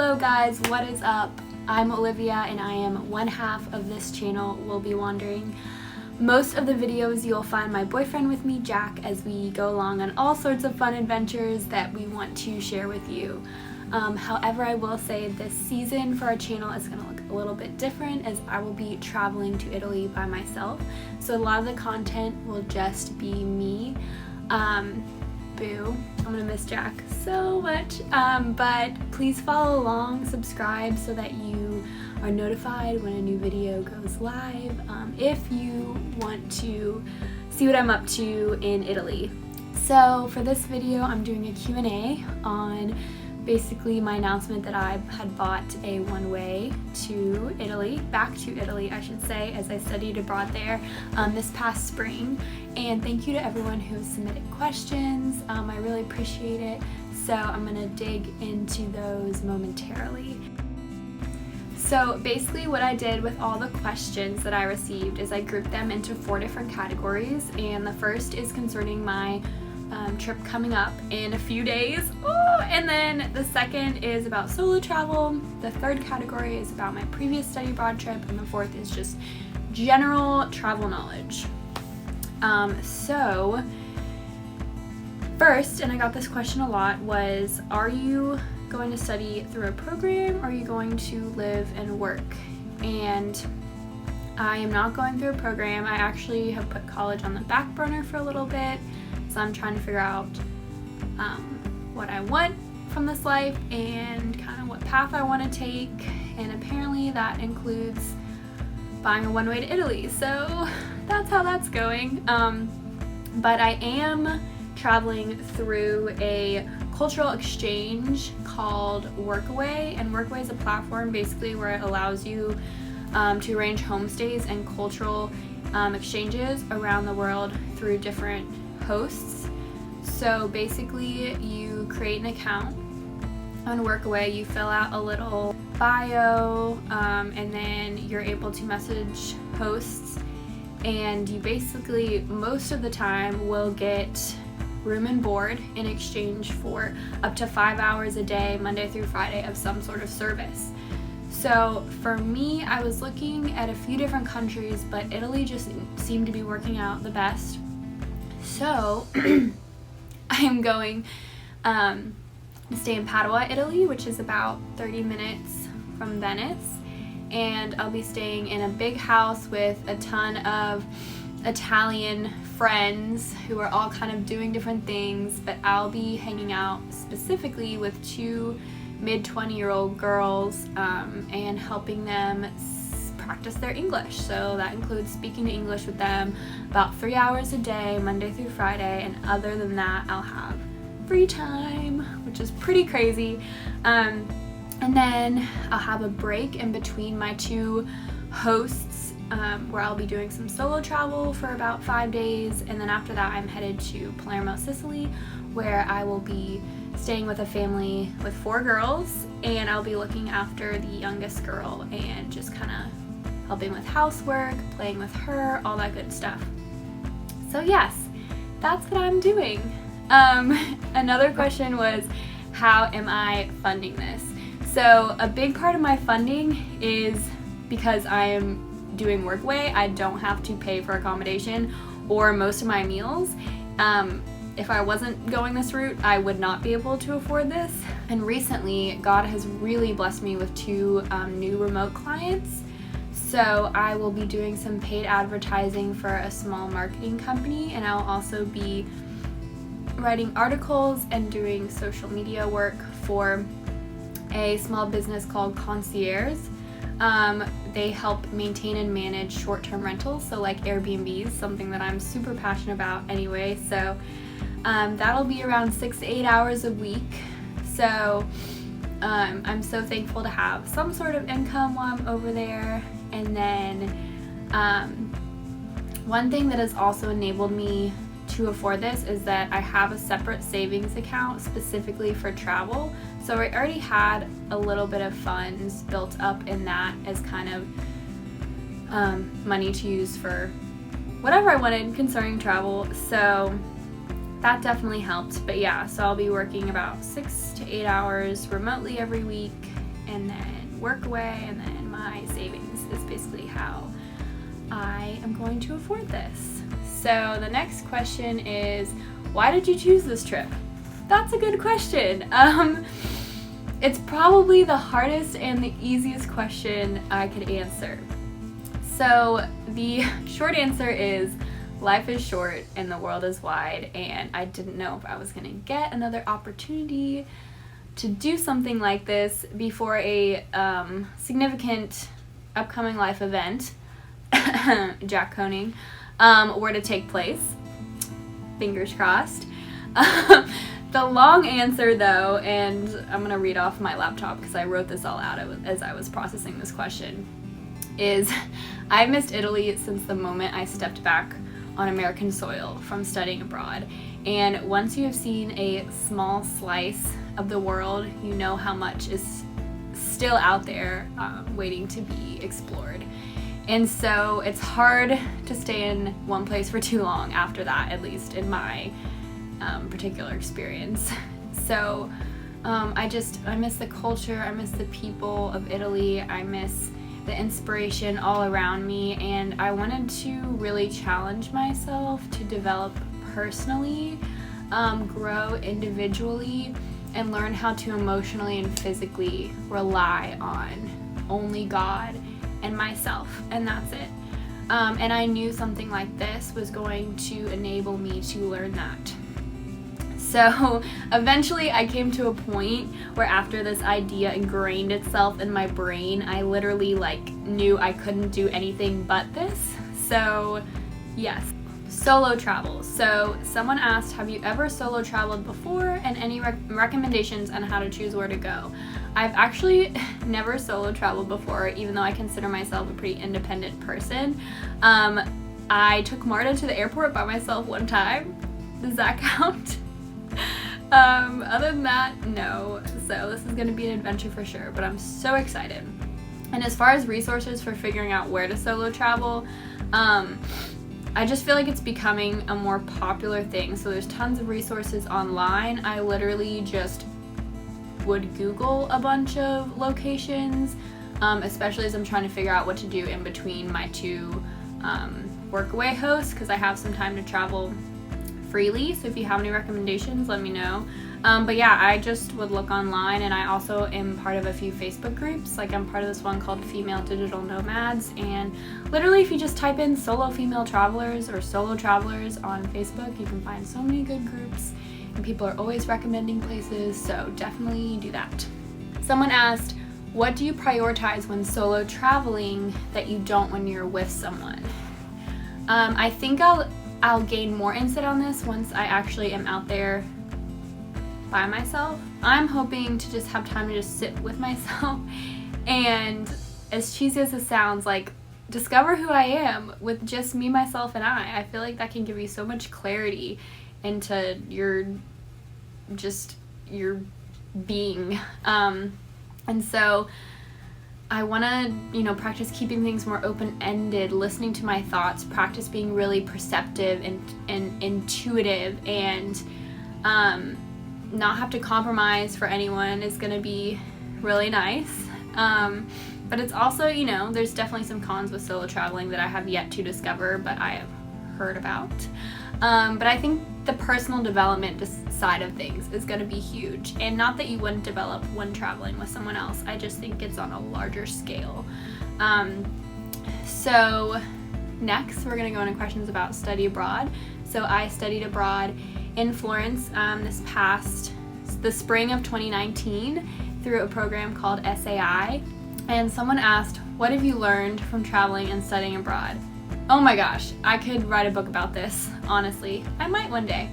Hello guys, what is up? I'm Olivia and I am one half of this channel, We'll Be Wandering. Most of the videos you'll find my boyfriend with me, Jack, as we go along on all sorts of fun adventures that we want to share with you. However, I will say this season for our channel is going to look a little bit different as I will be traveling to Italy by myself. So a lot of the content will just be me. Boo, I'm gonna miss Jack so much. But please follow along, subscribe so that you are notified when a new video goes live. If you want to see what I'm up to in Italy. So for this video, I'm doing a Q&A on basically my announcement that I had bought a one-way to Italy, back to Italy I should say, as I studied abroad there this past spring. And thank you to everyone who has submitted questions. I really appreciate it. So I'm gonna dig into those momentarily. So basically what I did with all the questions that I received is I grouped them into 4 different categories, and the first is concerning my trip coming up in a few days. And then the second is about solo travel. The third category is about my previous study abroad trip, and the fourth is just general travel knowledge. So first, and I got this question a lot, was are you going to study through a program or are you going to live and work? And I am not going through a program. I actually have put college on the back burner for a little bit. So I'm trying to figure out what I want from this life and kind of what path I want to take, and apparently that includes buying a one-way to Italy, so that's how that's going. But I am traveling through a cultural exchange called Workaway, and Workaway is a platform basically where it allows you to arrange homestays and cultural exchanges around the world through different hosts. So basically you create an account on Workaway, you fill out a little bio, and then you're able to message hosts, and you basically most of the time will get room and board in exchange for up to 5 hours a day, Monday through Friday, of some sort of service. So for me, I was looking at a few different countries, but Italy just seemed to be working out the best. So I am going to stay in Padova, Italy, which is about 30 minutes from Venice, and I'll be staying in a big house with a ton of Italian friends who are all kind of doing different things, but I'll be hanging out specifically with 2 mid-20-year-old girls and helping them practice their English. So that includes speaking to English with them about 3 hours a day, Monday through Friday, and other than that I'll have free time, which is pretty crazy. And then I'll have a break in between my 2 hosts where I'll be doing some solo travel for about 5 days, and then after that I'm headed to Palermo, Sicily, where I will be staying with a family with 4 girls, and I'll be looking after the youngest girl and just kind of helping with housework, playing with her, all that good stuff. So yes, that's what I'm doing. Another question was, how am I funding this? So a big part of my funding is because I am doing Workaway. I don't have to pay for accommodation or most of my meals. If I wasn't going this route, I would not be able to afford this. And recently, God has really blessed me with 2 new remote clients. So I will be doing some paid advertising for a small marketing company, and I'll also be writing articles and doing social media work for a small business called Concierge. They help maintain and manage short-term rentals, so like Airbnbs, something that I'm super passionate about anyway. So that'll be around 6 to 8 hours a week. So I'm so thankful to have some sort of income while I'm over there. And then one thing that has also enabled me to afford this is that I have a separate savings account specifically for travel. So I already had a little bit of funds built up in that as kind of money to use for whatever I wanted concerning travel. So that definitely helped. But yeah, so I'll be working about 6 to 8 hours remotely every week, and then work away, and then my savings is basically how I am going to afford this. So the next question is, why did you choose this trip? That's a good question. It's probably the hardest and the easiest question I could answer. So the short answer is, life is short and the world is wide, and I didn't know if I was going to get another opportunity to do something like this before a significant upcoming life event, Jack Koning, were to take place. Fingers crossed. The long answer though, and I'm going to read off my laptop because I wrote this all out as I was processing this question, is I've missed Italy since the moment I stepped back on American soil from studying abroad. And once you have seen a small slice of the world, you know how much is still out there waiting to be explored. And so it's hard to stay in one place for too long after that, at least in my particular experience. So I miss the culture, I miss the people of Italy, I miss the inspiration all around me, and I wanted to really challenge myself to develop personally, grow individually, and learn how to emotionally and physically rely on only God and myself, and that's it. And I knew something like this was going to enable me to learn that. So eventually I came to a point where after this idea ingrained itself in my brain, I literally knew I couldn't do anything but this. So yes, solo travel. So someone asked, have you ever solo traveled before, and any recommendations on how to choose where to go? I've actually never solo traveled before, even though I consider myself a pretty independent person. I took Marta to the airport by myself one time. Does that count? Other than that, no. So this is going to be an adventure for sure, but I'm so excited. And as far as resources for figuring out where to solo travel, I just feel like it's becoming a more popular thing. So there's tons of resources online. I literally just would Google a bunch of locations, especially as I'm trying to figure out what to do in between my two workaway hosts, because I have some time to travel freely. So if you have any recommendations, let me know. But yeah, I just would look online, and I also am part of a few Facebook groups. I'm part of this one called Female Digital Nomads, and literally if you just type in solo female travelers or solo travelers on Facebook, you can find so many good groups, and people are always recommending places, so definitely do that. Someone asked, what do you prioritize when solo traveling that you don't when you're with someone? I think I'll gain more insight on this once I actually am out there by myself. I'm hoping to just have time to just sit with myself and, as cheesy as it sounds, discover who I am with just me, myself, and I feel like that can give you so much clarity into your being. And so I want to, practice keeping things more open-ended, listening to my thoughts, practice being really perceptive and intuitive, and not have to compromise for anyone is going to be really nice. But it's also, there's definitely some cons with solo traveling that I have yet to discover, but I have heard about. But I think the personal development side of things is going to be huge. And not that you wouldn't develop when traveling with someone else, I just think it's on a larger scale. So next, we're going to go into questions about study abroad. So I studied abroad in Florence the spring of 2019 through a program called SAI. And someone asked, what have you learned from traveling and studying abroad? Oh my gosh, I could write a book about this, honestly. I might one day.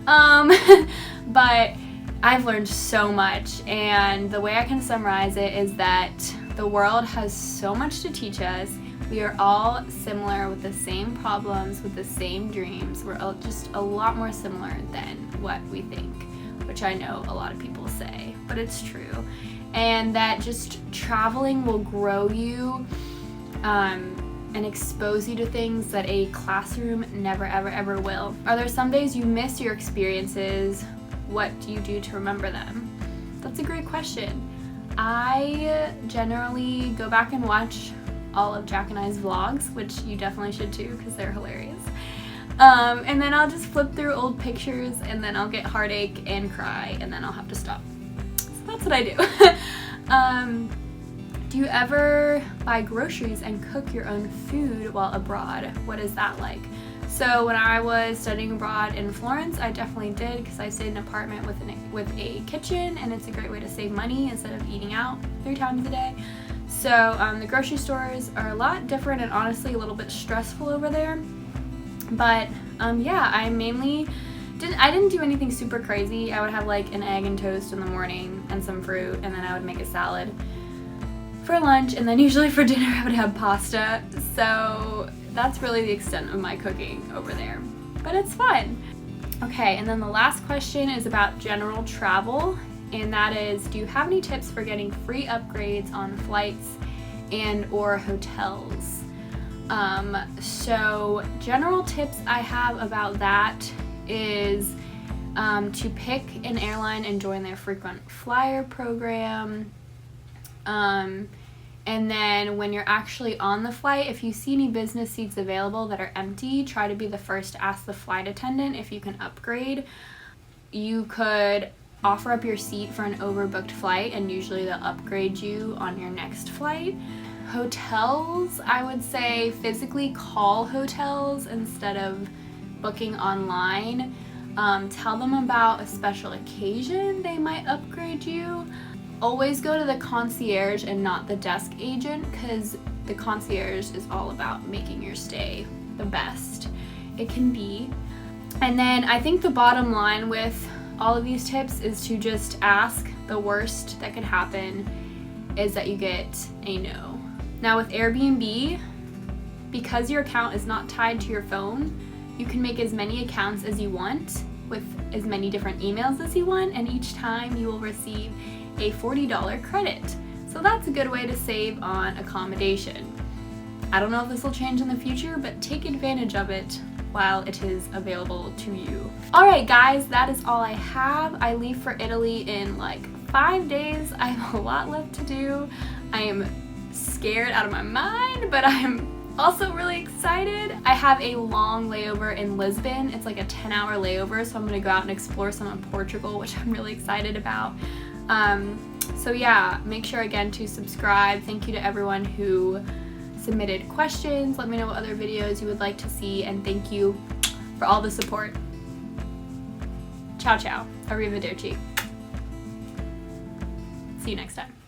But I've learned so much, and the way I can summarize it is that the world has so much to teach us. We are all similar with the same problems, with the same dreams. We're all just a lot more similar than what we think, which I know a lot of people say, but it's true. And that just traveling will grow you and expose you to things that a classroom never, ever, ever will. Are there some days you miss your experiences? What do you do to remember them? That's a great question. I generally go back and watch all of Jack and I's vlogs, which you definitely should too because they're hilarious. And then I'll just flip through old pictures, and then I'll get heartache and cry, and then I'll have to stop. So that's what I do. Do you ever buy groceries and cook your own food while abroad? What is that like? So when I was studying abroad in Florence, I definitely did, because I stayed in an apartment with a kitchen, and it's a great way to save money instead of eating out 3 times a day. So the grocery stores are a lot different and honestly a little bit stressful over there. But yeah, I didn't do anything super crazy. I would have like an egg and toast in the morning and some fruit, and then I would make a salad for lunch, and then usually for dinner I would have pasta. So that's really the extent of my cooking over there, but it's fun. Okay, and then the last question is about general travel, and that is, do you have any tips for getting free upgrades on flights and or hotels? So general tips I have about that is to pick an airline and join their frequent flyer program. And then when you're actually on the flight, if you see any business seats available that are empty, try to be the first to ask the flight attendant if you can upgrade. You could offer up your seat for an overbooked flight, and usually they'll upgrade you on your next flight. Hotels, I would say physically call hotels instead of booking online. Tell them about a special occasion they might upgrade you. Always go to the concierge and not the desk agent, because the concierge is all about making your stay the best it can be. And then I think the bottom line with all of these tips is to just ask. The worst that could happen is that you get a no. Now with Airbnb, because your account is not tied to your phone, you can make as many accounts as you want with as many different emails as you want, and each time you will receive a $40 credit. So that's a good way to save on accommodation. I don't know if this will change in the future, but take advantage of it while it is available to you. Alright guys, that is all I have. I leave for Italy in like 5 days. I have a lot left to do. I am scared out of my mind, but I'm also really excited. I have a long layover in Lisbon. It's like a 10-hour layover, so I'm gonna go out and explore some of Portugal, which I'm really excited about. So yeah, make sure again to subscribe. Thank you to everyone who submitted questions. Let me know what other videos you would like to see, and thank you for all the support. Ciao ciao. Arrivederci. See you next time.